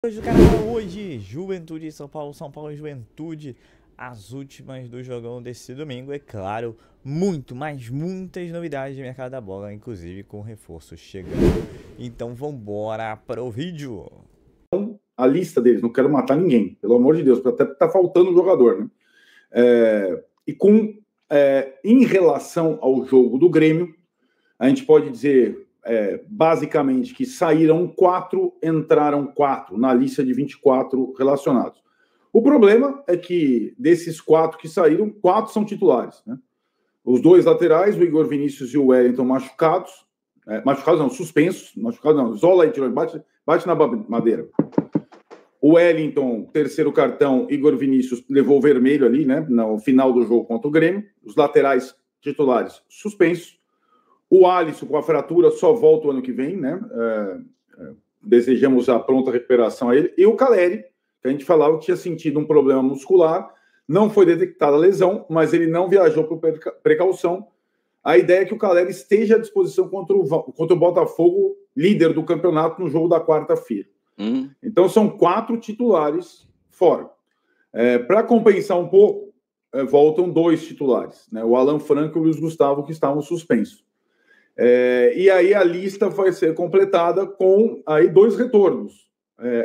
Hoje o canal hoje, Juventude e São Paulo e Juventude, as últimas do jogão desse domingo, é claro, muitas novidades de mercado da bola, inclusive com reforços chegando. Então vambora para o vídeo. A lista deles, não quero matar ninguém, pelo amor de Deus, porque até tá faltando um jogador, né? Em relação ao jogo do Grêmio, a gente pode dizer basicamente que saíram 4, entraram 4 na lista de 24 relacionados. O problema é que desses 4 que saíram, 4 são titulares, né? Os 2 laterais, o Igor Vinícius e o Wellington machucados, suspensos, Zola e tirou, bate na madeira. O Wellington, terceiro cartão, Igor Vinícius levou vermelho ali, né, no final do jogo contra o Grêmio. Os laterais titulares suspensos. O Alisson, com a fratura, só volta o ano que vem, né? Desejamos a pronta recuperação a ele. E o Caleri, que a gente falava que tinha sentido um problema muscular, não foi detectada a lesão, mas ele não viajou por precaução. A ideia é que o Caleri esteja à disposição contra o Botafogo, líder do campeonato, no jogo da quarta-feira. Então são 4 titulares fora. Para compensar um pouco, voltam 2 titulares, né? O Alan Franco e o Luiz Gustavo, que estavam suspensos. E aí a lista vai ser completada com aí 2 retornos.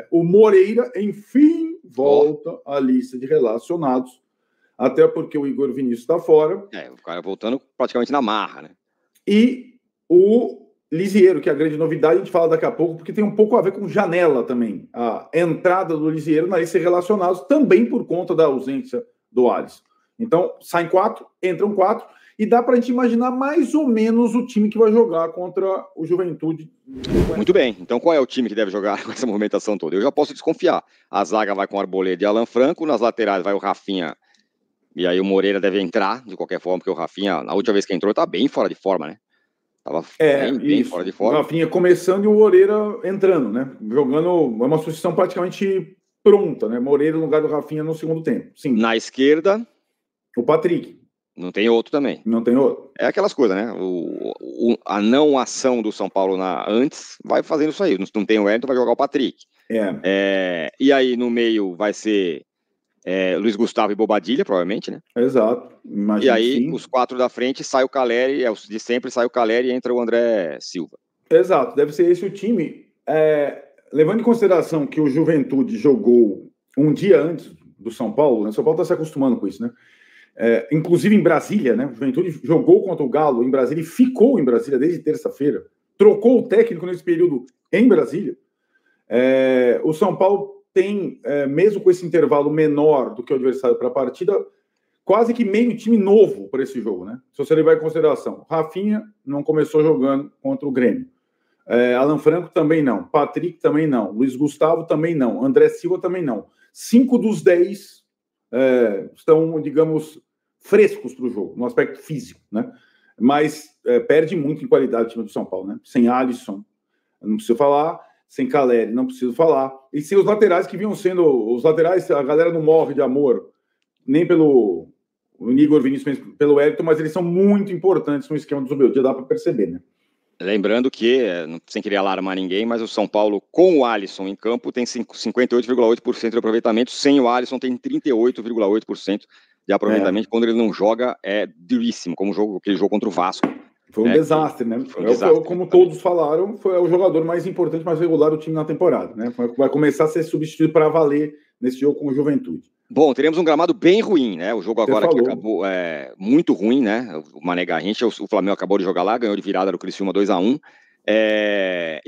O Moreira, enfim, volta à lista de relacionados, até porque o Igor Vinícius está fora. O cara voltando praticamente na marra, né? E o Lisieiro, que é a grande novidade, a gente fala daqui a pouco, porque tem um pouco a ver com janela também. A entrada do Lisieiro na lista de relacionados, também por conta da ausência do Alisson. Então, saem 4, entram 4, e dá para a gente imaginar mais ou menos o time que vai jogar contra o Juventude. Muito bem. Então, qual é o time que deve jogar com essa movimentação toda? Eu já posso desconfiar. A zaga vai com o Arboleda e Alan Franco, nas laterais vai o Rafinha, e aí o Moreira deve entrar, de qualquer forma, porque o Rafinha, na última vez que entrou, tá bem fora de forma, né? Tava bem fora de forma. O Rafinha começando e o Moreira entrando, né? Jogando, é uma substituição praticamente pronta, né? Moreira no lugar do Rafinha no segundo tempo. Sim. Na esquerda, o Patrick. Não tem outro também. Não tem outro. É aquelas coisas, né? A não ação do São Paulo antes vai fazendo isso aí. Não tem o Wellington, vai jogar o Patrick. E aí no meio vai ser Luiz Gustavo e Bobadilha, provavelmente, né? Exato. E aí, os 4 da frente, sai o Caleri, de sempre sai o Caleri e entra o André Silva. Exato, deve ser esse o time. Levando em consideração que o Juventude jogou um dia antes do São Paulo, né? O São Paulo está se acostumando com isso, né? Inclusive em Brasília, né? O Juventude jogou contra o Galo em Brasília e ficou em Brasília desde terça-feira. Trocou o técnico nesse período em Brasília. O São Paulo tem, mesmo com esse intervalo menor do que o adversário para a partida, quase que meio time novo para esse jogo, né? Se você levar em consideração. Rafinha não começou jogando contra o Grêmio. Alan Franco também não. Patrick também não. Luiz Gustavo também não. André Silva também não. 5 dos 10 estão, digamos, frescos para o jogo, no aspecto físico, né? Mas perde muito em qualidade o time do São Paulo, né? Sem Alisson, não preciso falar. Sem Caleri, não preciso falar. E sem os laterais que vinham sendo... Os laterais, a galera não morre de amor, nem pelo Igor Vinícius, pelo Wellington, mas eles são muito importantes no esquema do Zubeldia, dá para perceber, né? Lembrando que, sem querer alarmar ninguém, mas o São Paulo, com o Alisson em campo, tem 58,8% de aproveitamento, sem o Alisson tem 38,8% de aproveitamento. Quando ele não joga, é duríssimo, como aquele jogo contra o Vasco. Foi um desastre, né? Como todos falaram, foi o jogador mais importante, mais regular do time na temporada, né? Vai começar a ser substituído para valer nesse jogo com o Juventude. Bom, teremos um gramado bem ruim, né? O jogo agora que acabou muito ruim, né? O Mané Garrincha, o Flamengo acabou de jogar lá, ganhou de virada no Criciúma 2-1.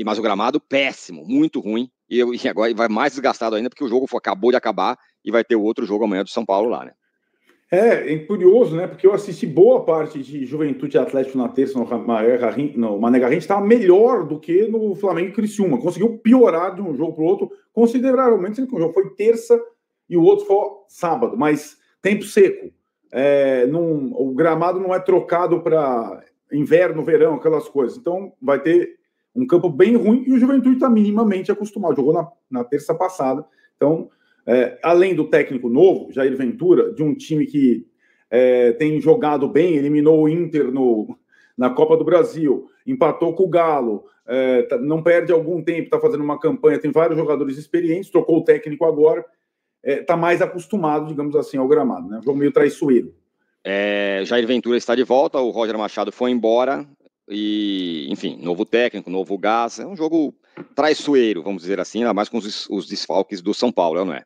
Mas o gramado péssimo, muito ruim. E agora vai mais desgastado ainda, porque o jogo aquabou de acabar e vai ter o outro jogo amanhã do São Paulo lá, né? É curioso, né? Porque eu assisti boa parte de Juventude e Atlético na terça, no Mané Garrincha, estava melhor do que no Flamengo e Criciúma. Conseguiu piorar de um jogo para o outro, consideravelmente, sendo que um jogo foi terça e o outro foi sábado, mas tempo seco. O gramado não é trocado para inverno, verão, aquelas coisas. Então vai ter um campo bem ruim e o Juventude está minimamente acostumado. Jogou na terça passada. Então, além do técnico novo, Jair Ventura, de um time que tem jogado bem, eliminou o Inter na Copa do Brasil, empatou com o Galo, não perde algum tempo, está fazendo uma campanha, tem vários jogadores experientes, trocou o técnico agora, está mais acostumado, digamos assim, ao gramado, né? Um jogo meio traiçoeiro. Jair Ventura está de volta, o Roger Machado foi embora, e, enfim, novo técnico, novo gás, é um jogo traiçoeiro, vamos dizer assim, ainda mais com os desfalques do São Paulo, não é?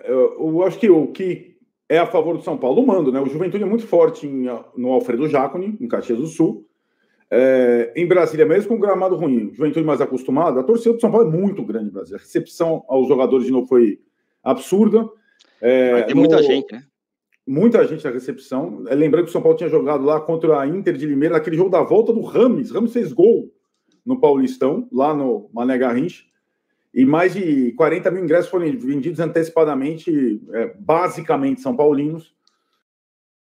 Eu acho que o que é a favor do São Paulo, o mando, né? O Juventude é muito forte no Alfredo Jaconi, em Caxias do Sul. Em Brasília, mesmo com o gramado ruim, o Juventude mais acostumado, a torcida do São Paulo é muito grande, Brasil. A recepção aos jogadores de novo foi absurda. Tem muita gente, né? Muita gente na recepção. Lembrando que o São Paulo tinha jogado lá contra a Inter de Limeira, naquele jogo da volta do Rames. Rames fez gol no Paulistão, lá no Mané Garrincha. E mais de 40 mil ingressos foram vendidos antecipadamente, basicamente São Paulinos.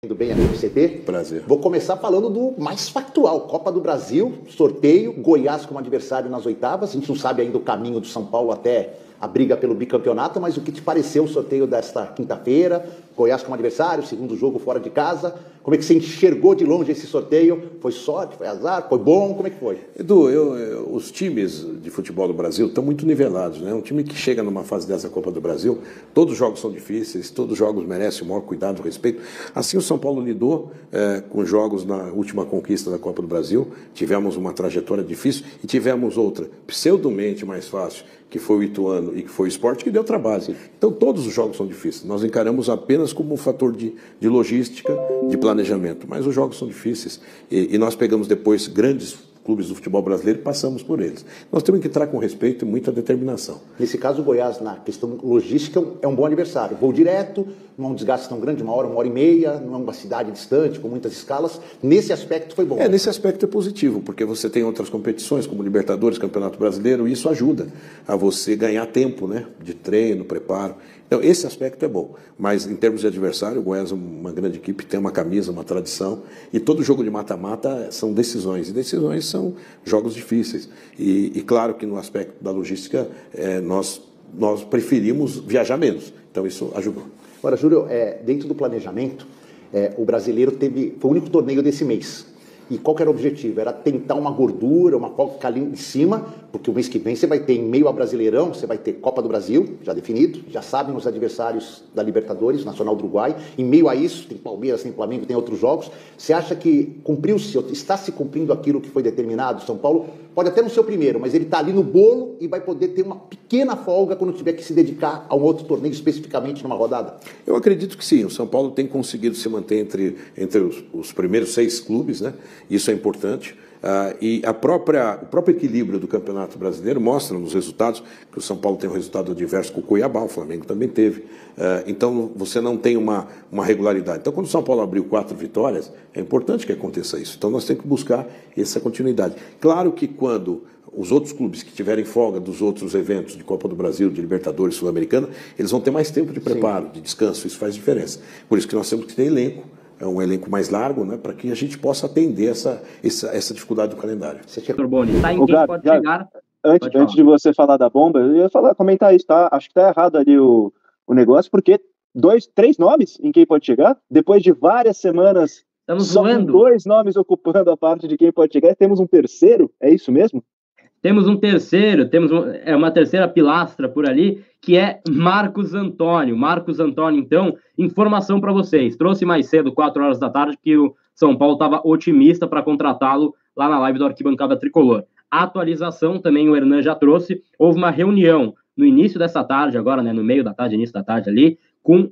Tudo bem, amigo CT? Prazer. Vou começar falando do mais factual, Copa do Brasil, sorteio, Goiás como adversário nas oitavas. A gente não sabe ainda o caminho do São Paulo até a briga pelo bicampeonato, mas o que te pareceu o sorteio desta quinta-feira? Goiás como adversário, segundo jogo fora de casa. Como é que você enxergou de longe esse sorteio? Foi sorte, foi azar, foi bom? Como é que foi? Edu, os times de futebol do Brasil estão muito nivelados, né? Um time que chega numa fase dessa Copa do Brasil, todos os jogos são difíceis, todos os jogos merecem o maior cuidado, respeito. Assim o São Paulo lidou com jogos na última conquista da Copa do Brasil. Tivemos uma trajetória difícil e tivemos outra, pseudomente mais fácil, que foi o Ituano e que foi o Sport, que deu trabalho. Então todos os jogos são difíceis. Nós encaramos apenas como um fator de logística, de planejamento, mas os jogos são difíceis e nós pegamos depois grandes clubes do futebol brasileiro e passamos por eles. Nós temos que entrar com respeito e muita determinação. Nesse caso, o Goiás, na questão logística, é um bom adversário. Voo direto, não é um desgaste tão grande, uma hora e meia, não é uma cidade distante, com muitas escalas. Nesse aspecto foi bom. Nesse aspecto é positivo, porque você tem outras competições, como Libertadores, Campeonato Brasileiro, e isso ajuda a você ganhar tempo, né, de treino, preparo. Então, esse aspecto é bom, mas em termos de adversário, o Goiás é uma grande equipe, tem uma camisa, uma tradição, e todo jogo de mata-mata são decisões, e decisões são jogos difíceis. E claro que no aspecto da logística, nós preferimos viajar menos, então isso ajudou. Agora, Júlio, dentro do planejamento, o brasileiro foi o único torneio desse mês. E qual que era o objetivo? Era tentar uma gordura, uma coca ali em cima, porque o mês que vem você vai ter, em meio a Brasileirão, você vai ter Copa do Brasil, já definido, já sabem os adversários da Libertadores, Nacional do Uruguai. Em meio a isso, tem Palmeiras, tem Flamengo, tem outros jogos. Você acha que cumpriu-se, está se cumprindo aquilo que foi determinado? São Paulo pode até não ser o primeiro, mas ele está ali no bolo e vai poder ter uma pequena folga quando tiver que se dedicar a um outro torneio especificamente numa rodada? Eu acredito que sim. O São Paulo tem conseguido se manter entre os primeiros 6 clubes, né? Isso é importante. E o próprio equilíbrio do Campeonato Brasileiro mostra nos resultados que o São Paulo tem um resultado adverso com o Cuiabá, o Flamengo também teve. Então você não tem uma regularidade. Então quando o São Paulo abriu 4 vitórias, é importante que aconteça isso. Então nós temos que buscar essa continuidade. Claro que quando os outros clubes que tiverem folga dos outros eventos de Copa do Brasil, de Libertadores, Sul-Americana, eles vão ter mais tempo de preparo, de descanso, isso faz diferença. Por isso que nós temos que ter elenco. É um elenco mais largo, né, para que a gente possa atender essa dificuldade do calendário. Boni, tá em quem pode chegar? Antes de você falar da bomba, eu ia comentar isso, tá? Acho que tá errado ali o negócio, porque 3 nomes em quem pode chegar, depois de várias semanas, só com 2 nomes ocupando a parte de quem pode chegar, temos um terceiro, é isso mesmo? Temos um terceiro, uma terceira pilastra por ali, que é Marcos Antônio. Marcos Antônio, então, informação para vocês. Trouxe mais cedo, 4 horas da tarde, que o São Paulo estava otimista para contratá-lo lá na live do Arquibancada Tricolor. A atualização também o Hernan já trouxe. Houve uma reunião no início dessa tarde, agora, né, no meio da tarde, início da tarde ali, com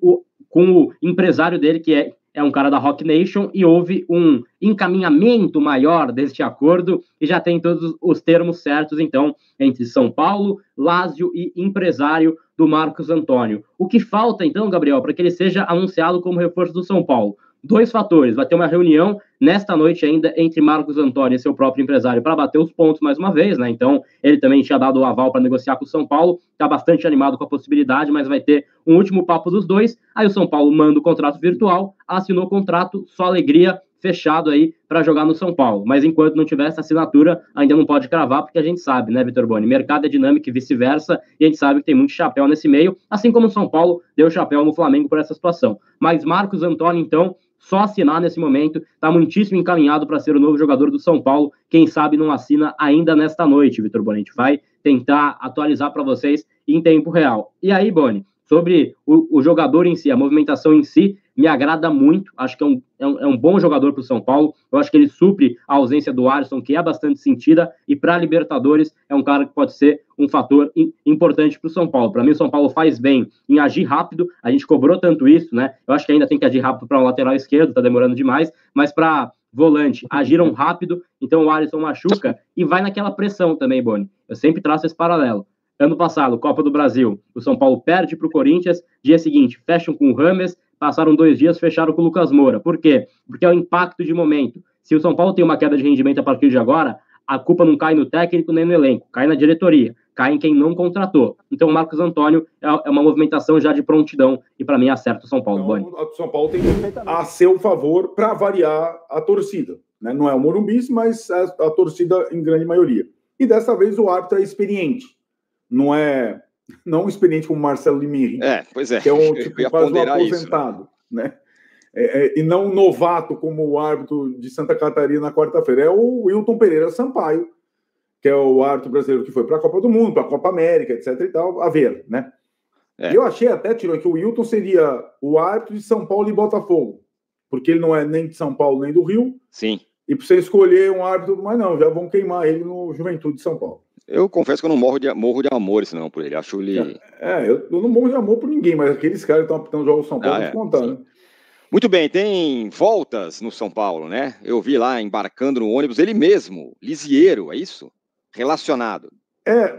o empresário dele, que é um cara da Rock Nation, e houve um encaminhamento maior deste acordo, e já tem todos os termos certos, então, entre São Paulo, Lazio e empresário do Marcos Antônio. O que falta, então, Gabriel, para que ele seja anunciado como reforço do São Paulo? 2 fatores. Vai ter uma reunião nesta noite ainda entre Marcos Antônio e seu próprio empresário para bater os pontos mais uma vez, né? Então, ele também tinha dado o aval para negociar com o São Paulo, está bastante animado com a possibilidade, mas vai ter um último papo dos dois. Aí o São Paulo manda o contrato virtual, assinou o contrato, só alegria, fechado aí para jogar no São Paulo. Mas enquanto não tiver essa assinatura, ainda não pode cravar, porque a gente sabe, né, Vitor Boni? Mercado é dinâmico e vice-versa, e a gente sabe que tem muito chapéu nesse meio, assim como o São Paulo deu chapéu no Flamengo por essa situação. Mas Marcos Antônio, então, só assinar nesse momento, está muitíssimo encaminhado para ser o novo jogador do São Paulo. Quem sabe não assina ainda nesta noite, Vitor Boni. A gente vai tentar atualizar para vocês em tempo real. E aí, Boni, sobre o jogador em si, a movimentação em si, me agrada muito. Acho que é um bom jogador para o São Paulo. Eu acho que ele supre a ausência do Alisson, que é bastante sentida, e para a Libertadores é um cara que pode ser um fator importante para o São Paulo. Para mim, o São Paulo faz bem em agir rápido. A gente cobrou tanto isso, né? Eu acho que ainda tem que agir rápido para o lateral esquerdo, está demorando demais, mas para volante, agiram rápido, então o Alisson machuca e vai naquela pressão também, Boni. Eu sempre traço esse paralelo. Ano passado, Copa do Brasil, o São Paulo perde para o Corinthians, dia seguinte, fecham com o Rames, passaram 2 dias, fecharam com o Lucas Moura. Por quê? Porque é o impacto de momento. Se o São Paulo tem uma queda de rendimento a partir de agora, a culpa não cai no técnico nem no elenco, cai na diretoria, cai em quem não contratou. Então o Marcos Antônio é uma movimentação já de prontidão, e para mim acerta o São Paulo. Então, o São Paulo tem a seu favor para variar a torcida. Né? Não é o Morumbi, mas a torcida em grande maioria. E dessa vez o árbitro é experiente. Não experiente como Marcelo Limiri, pois é. Que é um tipo quase um aposentado, né? E não um novato como o árbitro de Santa Catarina na quarta-feira. É o Wilton Pereira Sampaio, que é o árbitro brasileiro que foi para a Copa do Mundo, para a Copa América, etc. e tal, a ver, né? Eu achei até, Tirou, que o Wilton seria o árbitro de São Paulo e Botafogo, porque ele não é nem de São Paulo nem do Rio. Sim. E para você escolher um árbitro, mas não, já vão queimar ele no Juventude de São Paulo. Eu confesso que eu não morro de amor não por ele. Acho ele. Eu não morro de amor por ninguém, mas aqueles caras que estão apitando jogos São Paulo, contar, né? Muito bem, tem voltas no São Paulo, né? Eu vi lá embarcando no ônibus ele mesmo, Lisieiro, é isso? Relacionado.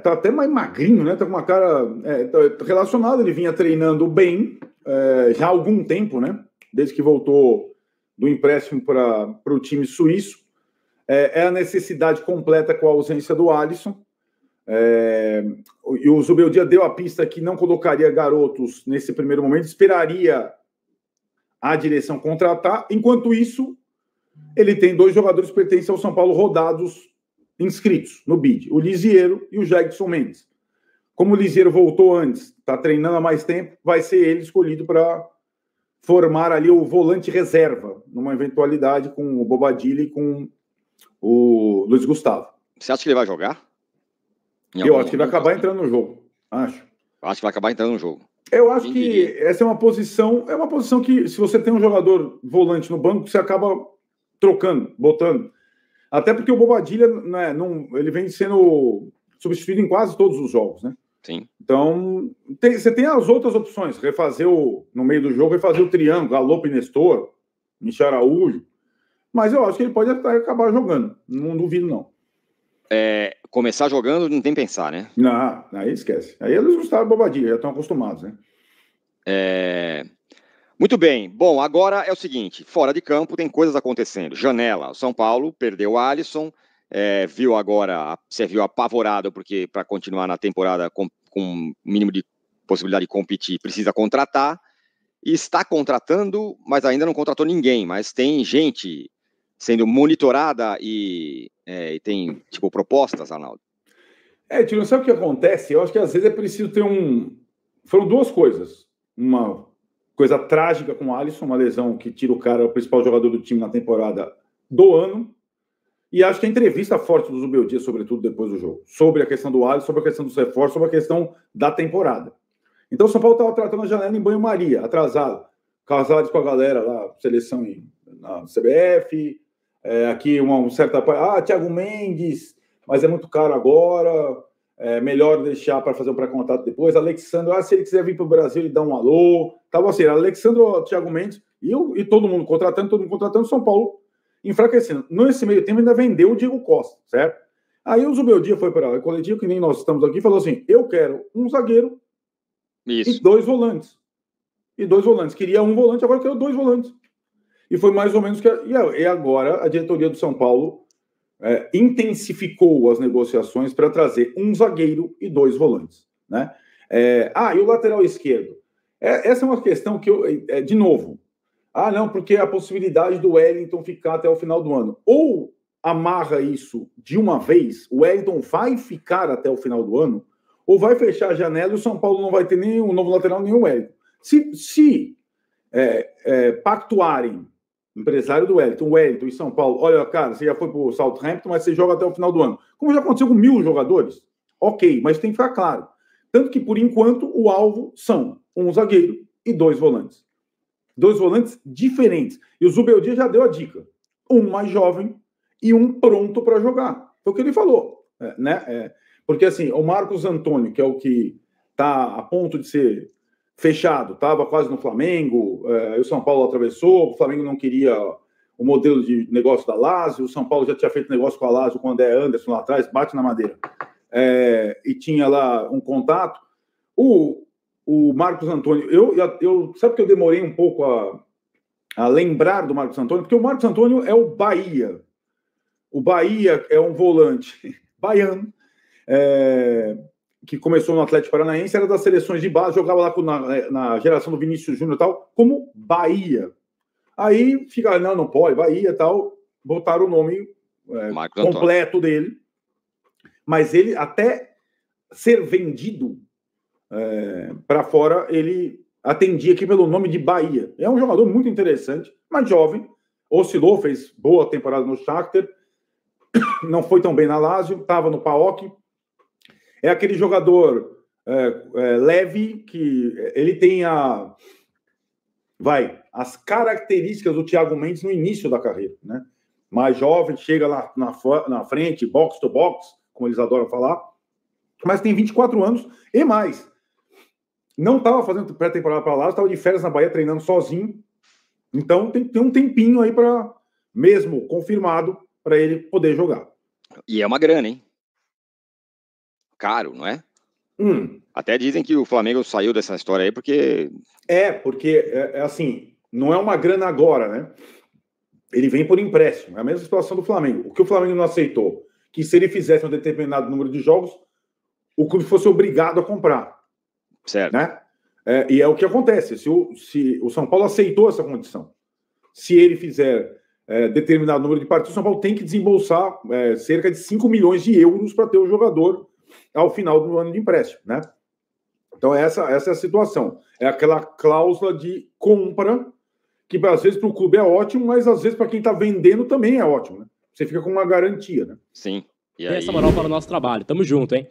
Tá até mais magrinho, né? Tá com uma cara tá relacionado, ele vinha treinando bem já há algum tempo, né? Desde que voltou do empréstimo para o time suíço. É a necessidade completa com a ausência do Alisson. E o Zubeldia deu a pista que não colocaria garotos nesse primeiro momento, esperaria a direção contratar. Enquanto isso, ele tem 2 jogadores que pertencem ao São Paulo rodados, inscritos no BID, o Lisieiro e o Jackson Mendes. Como o Lisieiro voltou antes, está treinando há mais tempo, vai ser ele escolhido para formar ali o volante reserva, numa eventualidade com o Bobadilla e com o Luiz Gustavo. Você acha que ele vai jogar? Eu acho que vai acabar entrando no jogo. Acho que vai acabar entrando no jogo. Eu acho que essa é uma posição que, se você tem um jogador volante no banco, você acaba trocando, botando. Até porque o Bobadilla, né, ele vem sendo substituído em quase todos os jogos, né? Sim. Então, você tem as outras opções, no meio do jogo, refazer o triângulo, Galopo e Nestor, Michel Araújo. Mas eu acho que ele pode acabar jogando. Não duvido, não. Começar jogando não tem pensar, né? Não, aí esquece. Aí eles gostaram de Bobadilla, já estão acostumados, né? Muito bem. Bom, agora é o seguinte, fora de campo tem coisas acontecendo. Janela, o São Paulo perdeu o Alisson, você viu apavorado, porque para continuar na temporada com mínimo de possibilidade de competir, precisa contratar. E está contratando, mas ainda não contratou ninguém. Mas tem gente sendo monitorada e tem, tipo, propostas, Arnaldo? Tio, sabe o que acontece? Eu acho que às vezes é preciso ter Foram 2 coisas. Uma coisa trágica com o Alisson, uma lesão que tira o cara, o principal jogador do time na temporada do ano. E acho que a entrevista forte do Zubeldia, sobretudo depois do jogo, sobre a questão do Alisson, sobre a questão dos reforços, sobre a questão da temporada. Então o São Paulo estava tratando a janela em banho-maria, atrasado. Casados com a galera lá, seleção na CBF, aqui uma certa... Thiago Mendes, mas é muito caro agora, melhor deixar para fazer um pré-contato depois. Alexandre, se ele quiser vir para o Brasil, ele dá um alô. Tava assim, Alexandre, Thiago Mendes, e todo mundo contratando, São Paulo enfraquecendo. Nesse meio tempo ainda vendeu o Diego Costa, certo? Aí o Zubeldia foi para a coletiva, que nem nós estamos aqui, e falou assim, eu quero um zagueiro e 2 volantes. Queria um volante, agora quero 2 volantes. E foi mais ou menos que... E agora a diretoria do São Paulo intensificou as negociações para trazer um zagueiro e 2 volantes, né? E o lateral esquerdo? Essa é uma questão que de novo, Ah, não, porque a possibilidade do Wellington ficar até o final do ano. Ou amarra isso de uma vez, o Wellington vai ficar até o final do ano, ou vai fechar a janela e o São Paulo não vai ter nem um novo lateral, nem o Wellington. Se pactuarem, empresário do Wellington e São Paulo, olha, cara, você já foi para o Southampton, mas você joga até o final do ano. Como já aconteceu com 1000 jogadores, ok, mas tem que ficar claro. Tanto que, por enquanto, o alvo são um zagueiro e 2 volantes. 2 volantes diferentes. E o Zubeldia já deu a dica. Um mais jovem e um pronto para jogar. Foi o que ele falou. Né? Porque, assim, o Marcos Antônio, que é o que está a ponto de ser fechado, estava quase no Flamengo, o São Paulo atravessou, o Flamengo não queria o modelo de negócio da Lazio, o São Paulo já tinha feito negócio com a Lazio com o André Anderson lá atrás, bate na madeira. E tinha lá um contato. O Marcos Antônio, sabe que eu demorei um pouco a lembrar do Marcos Antônio, porque o Marcos Antônio é o Bahia. O Bahia é um volante baiano, que começou no Atlético Paranaense, era das seleções de base, jogava lá na geração do Vinícius Júnior e tal, como Bahia. Aí fica, não pode, Bahia e tal, botaram o nome completo dele. Mas ele, até ser vendido para fora, ele atendia aqui pelo nome de Bahia. É um jogador muito interessante, mas jovem, oscilou, fez boa temporada no Shakhtar, não foi tão bem na Lazio, estava no PAOK. É aquele jogador leve, que ele tem as características do Thiago Mendes no início da carreira, né? Mais jovem, chega lá na frente, box to box, como eles adoram falar, mas tem 24 anos e mais. Não estava fazendo pré-temporada para lá, estava de férias na Bahia treinando sozinho. Então tem um tempinho aí para, mesmo confirmado, para ele poder jogar. E é uma grana, hein? Caro, não é? Até dizem que o Flamengo saiu dessa história aí porque... Porque assim, não é uma grana agora, né? Ele vem por empréstimo. É a mesma situação do Flamengo. O que o Flamengo não aceitou? Que se ele fizesse um determinado número de jogos, o clube fosse obrigado a comprar. Certo. Né? E é o que acontece. Se o São Paulo aceitou essa condição, se ele fizer determinado número de partidas, o São Paulo tem que desembolsar cerca de 5 milhões de euros para ter o jogador ao final do ano de empréstimo. Né? Então, essa é a situação. É aquela cláusula de compra que, às vezes, para o clube é ótimo, mas, às vezes, para quem está vendendo também é ótimo. Né? Você fica com uma garantia. Né? Sim. E aí... essa moral para o nosso trabalho. Tamo junto, hein?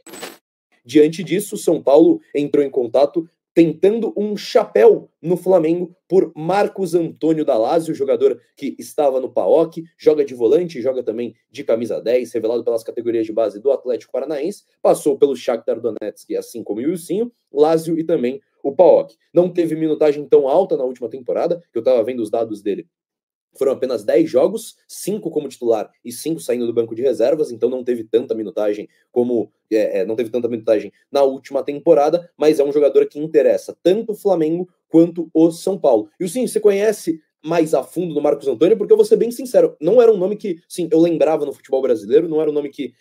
Diante disso, São Paulo entrou em contato tentando um chapéu no Flamengo por Marcos Antônio da Lazio, jogador que estava no PAOK, joga de volante, joga também de camisa 10, revelado pelas categorias de base do Atlético Paranaense, passou pelo Shakhtar Donetsk, assim como o Ilcinho, Lazio e também o PAOK. Não teve minutagem tão alta na última temporada, que eu estava vendo os dados dele. Foram apenas 10 jogos, 5 como titular e 5 saindo do banco de reservas, então não teve tanta minutagem na última temporada, mas é um jogador que interessa tanto o Flamengo quanto o São Paulo. E sim, você conhece mais a fundo do Marcos Antônio, porque eu vou ser bem sincero, não era um nome que, sim, eu lembrava no futebol brasileiro, não era um nome que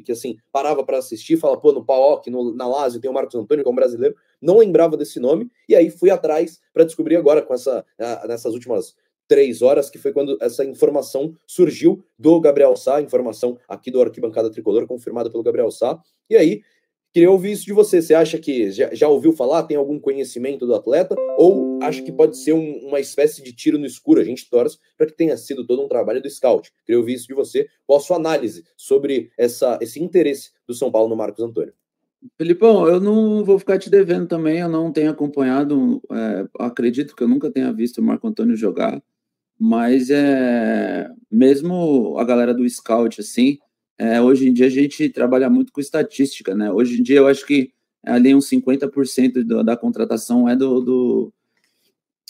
assim, parava para assistir, falava, pô, no PAOK, na Lazio tem o Marcos Antônio, que é um brasileiro, não lembrava desse nome, e aí fui atrás para descobrir agora, com nessas últimas 3 horas, que foi quando essa informação surgiu do Gabriel Sá, informação aqui do Arquibancada Tricolor, confirmada pelo Gabriel Sá. E aí, queria ouvir isso de você. Você acha que já ouviu falar, tem algum conhecimento do atleta, ou acha que pode ser uma espécie de tiro no escuro? A gente torce para que tenha sido todo um trabalho do scout. Queria ouvir isso de você. Qual a sua análise sobre esse interesse do São Paulo no Marcos Antônio? Felipão, eu não vou ficar te devendo também, eu não tenho acompanhado, acredito que eu nunca tenha visto o Marco Antônio jogar, mas mesmo a galera do scout, assim, hoje em dia a gente trabalha muito com estatística, né? Hoje em dia eu acho que ali uns 50% da contratação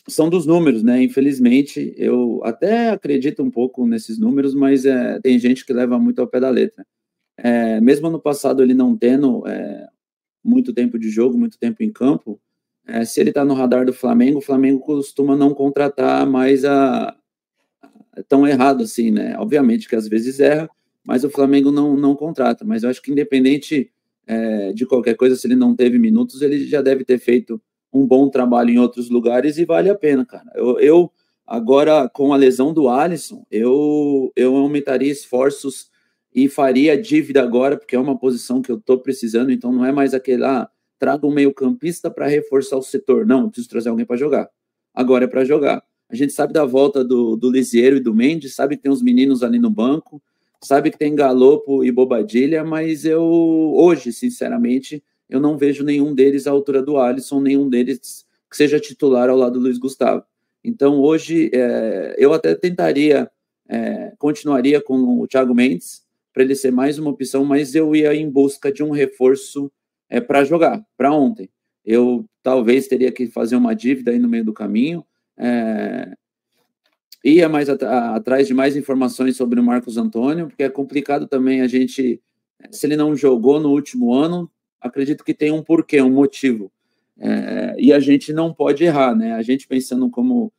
são dos números, né? Infelizmente, eu até acredito um pouco nesses números, mas tem gente que leva muito ao pé da letra. Mesmo ano passado ele não tendo muito tempo de jogo, muito tempo em campo, se ele está no radar do Flamengo, o Flamengo costuma não contratar mais tão errado assim, né? Obviamente que às vezes erra, mas o Flamengo não contrata. Mas eu acho que independente de qualquer coisa, se ele não teve minutos, ele já deve ter feito um bom trabalho em outros lugares e vale a pena, cara. Eu Agora, com a lesão do Alisson, eu aumentaria esforços e faria dívida agora, porque é uma posição que eu estou precisando, então não é mais aquele, traga um meio-campista para reforçar o setor. Não, preciso trazer alguém para jogar. Agora é para jogar. A gente sabe da volta do Lisieiro e do Mendes, sabe que tem uns meninos ali no banco, sabe que tem Galopo e Bobadilha, mas hoje, sinceramente, eu não vejo nenhum deles à altura do Alisson, nenhum deles que seja titular ao lado do Luiz Gustavo. Então, hoje, eu até tentaria, continuaria com o Thiago Mendes, para ele ser mais uma opção, mas eu ia em busca de um reforço para jogar, para ontem. Eu talvez teria que fazer uma dívida aí no meio do caminho, ia mais atrás de mais informações sobre o Marcos Antônio, porque é complicado também a gente, se ele não jogou no último ano, acredito que tem um porquê, um motivo. E a gente não pode errar, né? A gente pensando como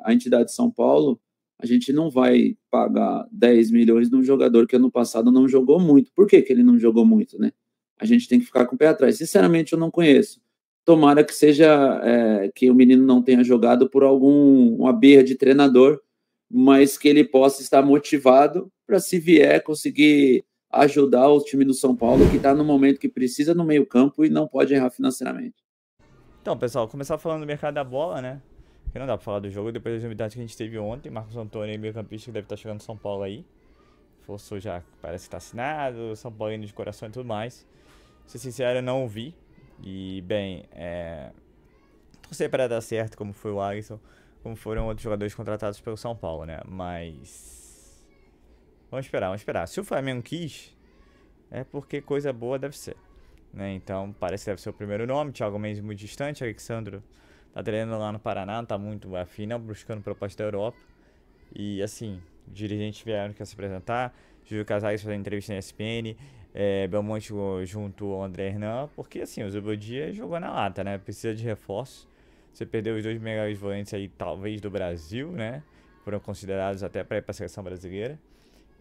a entidade de São Paulo, a gente não vai pagar 10 milhões num jogador que ano passado não jogou muito. Por que ele não jogou muito, né? A gente tem que ficar com o pé atrás. Sinceramente, eu não conheço. Tomara que seja que o menino não tenha jogado por uma birra de treinador, mas que ele possa estar motivado para, se vier, conseguir ajudar o time do São Paulo, que está no momento que precisa no meio-campo e não pode errar financeiramente. Então, pessoal, começar falando do mercado da bola, né? Que não dá pra falar do jogo depois das novidades que a gente teve ontem. Marcos Antônio, meio-campista, que deve estar chegando no São Paulo aí. Forçou já, parece que tá assinado, São Paulo indo de coração e tudo mais. Ser sincero, eu não vi. E, bem, torcer para dar certo, como foi o Alisson, como foram outros jogadores contratados pelo São Paulo, né? Mas vamos esperar. Se o Flamengo quis, é porque coisa boa deve ser, né? Então, parece que deve ser o primeiro nome. Thiago Mendes muito distante, Alexandro tá treinando lá no Paraná, não tá muito afim, não, buscando proposta da Europa. E, assim, dirigentes vieram que se apresentar, Júlio Casares fazendo entrevista na ESPN, Belmonte junto ao André Hernan, porque, assim, o Zubeldia jogou na lata, né? Precisa de reforço. Você perdeu os 2 melhores volantes aí, talvez, do Brasil, né? Foram considerados até para ir para a seleção brasileira.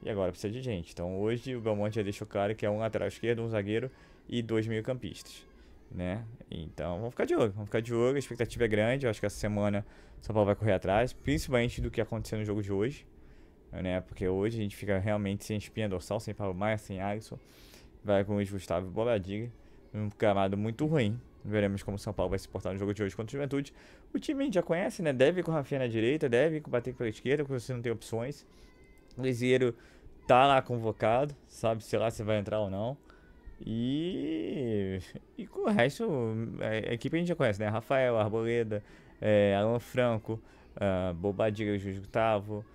E agora precisa de gente. Então, hoje, o Belmonte já deixou claro que é um lateral esquerdo, um zagueiro e 2 meio-campistas, né? Então, vamos ficar de olho. A expectativa é grande. Eu acho que essa semana o São Paulo vai correr atrás, principalmente do que aconteceu no jogo de hoje, né? Porque hoje a gente fica realmente sem espinha dorsal, sem Paulo Maia, sem Alisson. Vai com o Luiz Gustavo e Bobadilha, um gramado muito ruim. Veremos como o São Paulo vai se portar no jogo de hoje contra o Juventude. O time a gente já conhece, né? Deve ir com o Rafinha na direita, deve bater pela esquerda, porque você não tem opções. O Lisieiro tá lá convocado, sabe se lá se vai entrar ou não. E com o resto, a equipe a gente já conhece, né? Rafael, Arboleda, Alan Franco, Bobadilha, Luiz Gustavo,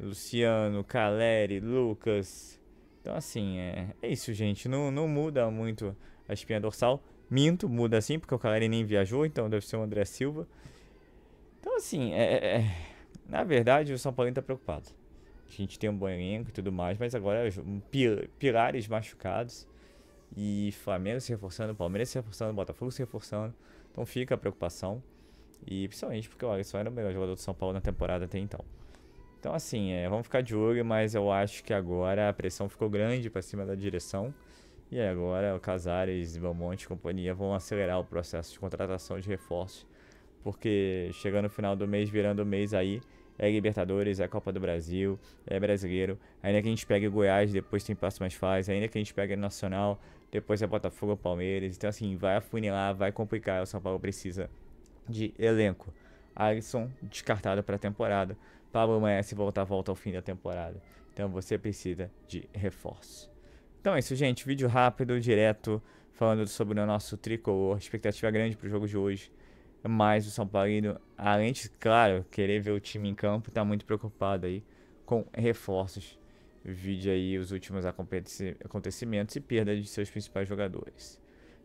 Luciano, Caleri, Lucas. Então, assim, é isso, gente. Não muda muito a espinha dorsal. Minto, muda assim, porque o Caleri nem viajou, então deve ser o André Silva. Então, assim, na verdade, o São Paulo tá preocupado. A gente tem um bom elenco e tudo mais, mas agora pilares machucados. E Flamengo se reforçando, Palmeiras se reforçando, Botafogo se reforçando. Então fica a preocupação. E principalmente porque o Alisson era o melhor jogador do São Paulo na temporada até então. Então, assim, vamos ficar de olho, mas eu acho que agora a pressão ficou grande para cima da direção. E agora o Casares, Belmonte e companhia vão acelerar o processo de contratação de reforços. Porque chegando no final do mês, virando o mês aí, é Libertadores, é Copa do Brasil, é Brasileiro. Ainda que a gente pegue o Goiás, depois tem passo mais fácil. Ainda que a gente pegue o Nacional, depois é Botafogo, Palmeiras. Então, assim, vai afunilar, vai complicar. O São Paulo precisa de elenco. Alisson descartado para a temporada. Pablo Maia se volta ao fim da temporada. Então você precisa de reforço. Então é isso, gente. Vídeo rápido, direto, falando sobre o nosso tricolor. Expectativa grande para o jogo de hoje. Mas o São Paulo, além de, claro, querer ver o time em campo, tá muito preocupado aí com reforços. Vide aí os últimos acontecimentos e perda de seus principais jogadores.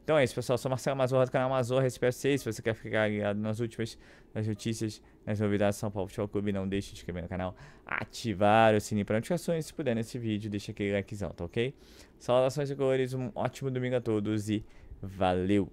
Então é isso, pessoal. Sou Marcelo Mazorra do canal Mazorra SPFC. Se você quer ficar ligado nas notícias, nas novidades do São Paulo Futebol Clube, não deixe de se inscrever no canal, ativar o sininho para notificações. Se puder nesse vídeo, deixa aquele likezão, tá ok? Saudações e cores, um ótimo domingo a todos e valeu!